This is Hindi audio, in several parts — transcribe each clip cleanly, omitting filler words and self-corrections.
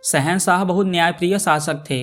शहंशाह बहुत न्यायप्रिय शासक थे।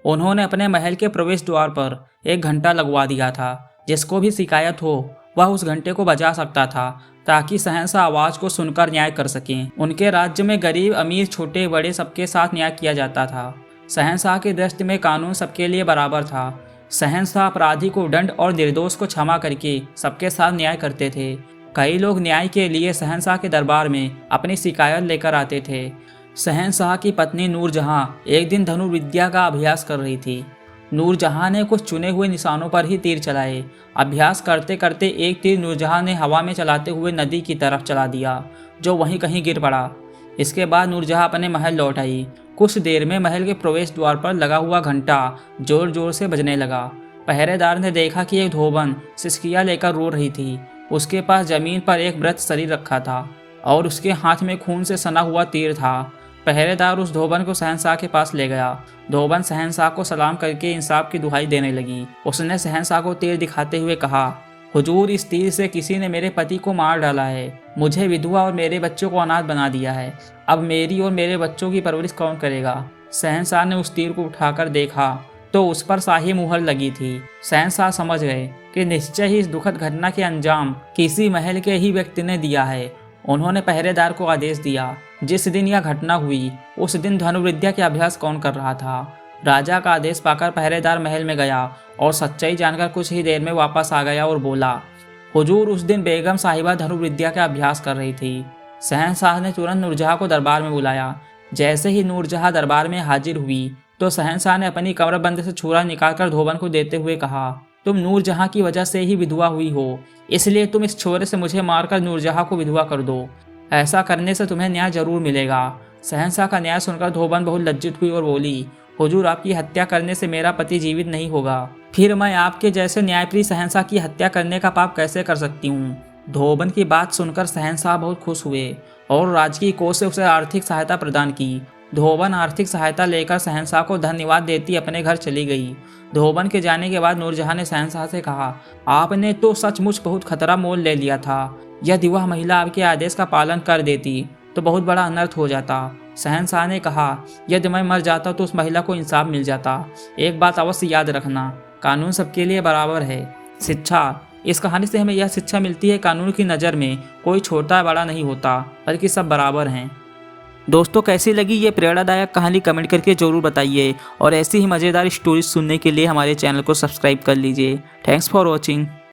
उन्होंने अपने महल के प्रवेश द्वार पर एक घंटा लगवा दिया था। जिसको भी शिकायत हो वह उस घंटे को बजा सकता था ताकि शहंशाह आवाज़ को सुनकर न्याय कर सकें। उनके राज्य में गरीब अमीर छोटे बड़े सबके साथ न्याय किया जाता था। शहंशाह की दृष्टि में कानून सबके लिए बराबर था। शहंशाह अपराधी को दंड और निर्दोष को क्षमा करके सबके साथ न्याय करते थे। कई लोग न्याय के लिए शहंशाह के दरबार में अपनी शिकायत लेकर आते थे। शहंशाह की पत्नी नूरजहां एक दिन धनुर्विद्या का अभ्यास कर रही थी। नूरजहां ने कुछ चुने हुए निशानों पर ही तीर चलाए। अभ्यास करते करते एक तीर नूरजहां ने हवा में चलाते हुए नदी की तरफ चला दिया, जो वहीं कहीं गिर पड़ा। इसके बाद नूरजहां अपने महल लौट आई। कुछ देर में महल के प्रवेश द्वार पर लगा हुआ घंटा जोर जोर से बजने लगा। पहरेदार ने देखा कि एक धोबन सिसकियां लेकर रो रही थी। उसके पास जमीन पर एक मृत शरीर रखा था और उसके हाथ में खून से सना हुआ तीर था। पहरेदार उस धोबन को शहंशाह के पास ले गया। धोबन शहंशाह को सलाम करके इंसाफ की दुहाई देने लगी। उसने शहंशाह को तीर दिखाते हुए कहा, हुजूर, इस तीर से किसी ने मेरे पति को मार डाला है, मुझे विधवा और मेरे बच्चों को अनाथ बना दिया है। अब मेरी और मेरे बच्चों की परवरिश कौन करेगा? शहंशाह ने उस तीर को उठाकर देखा तो उस पर शाही मुहर लगी थी। शहंशाह समझ गए कि निश्चय ही इस दुखद घटना के अंजाम किसी महल के ही व्यक्ति ने दिया है। उन्होंने पहरेदार को आदेश दिया, जिस दिन यह घटना हुई उस दिन धनुर्विद्या के अभ्यास कौन कर रहा था। राजा का आदेश पाकर पहरेदार महल में गया और सच्चाई जानकर कुछ ही देर में वापस आ गया और बोला, हुजूर, उस दिन बेगम साहिबा धनुर्विद्या का अभ्यास कर रही थी। शहंशाह ने तुरंत नूरजहां को दरबार में बुलाया। जैसे ही नूरजहां दरबार में हाजिर हुई तो शहंशाह ने अपनी कमरबंद से छुरा निकालकर धोबन को देते हुए कहा, तुम नूरजहां की वजह से ही विधवा हुई हो, इसलिए तुम इस छोरे से मुझे मारकर नूरजहां को विधवा कर दो। ऐसा करने से तुम्हें न्याय जरूर मिलेगा। शहंशाह का न्याय सुनकर धोबन बहुत लज्जित हुई और बोली, हुजूर, आपकी हत्या करने से मेरा पति जीवित नहीं होगा, फिर मैं आपके जैसे न्यायप्रिय शहंशाह की हत्या करने का पाप कैसे कर सकती हूँ। धोबन की बात सुनकर शहंशाह बहुत खुश हुए और राजकीय कोष से उसे आर्थिक सहायता प्रदान की। धोबन आर्थिक सहायता लेकर शहंशाह को धन्यवाद देती अपने घर चली गई। धोबन के जाने के बाद नूरजहां ने शहंशाह से कहा, आपने तो सचमुच बहुत खतरा मोल ले लिया था। यदि वह महिला आपके आदेश का पालन कर देती तो बहुत बड़ा अनर्थ हो जाता। शहंशाह ने कहा, यदि मैं मर जाता तो उस महिला को इंसाफ मिल जाता। एक बात अवश्य याद रखना, कानून सबके लिए बराबर है। शिक्षा, इस कहानी से हमें यह शिक्षा मिलती है, कानून की नज़र में कोई छोटा बड़ा नहीं होता, बल्कि सब बराबर हैं। दोस्तों, कैसी लगी ये प्रेरणादायक कहानी कमेंट करके ज़रूर बताइए और ऐसी ही मज़ेदार स्टोरीज सुनने के लिए हमारे चैनल को सब्सक्राइब कर लीजिए। Thanks for watching.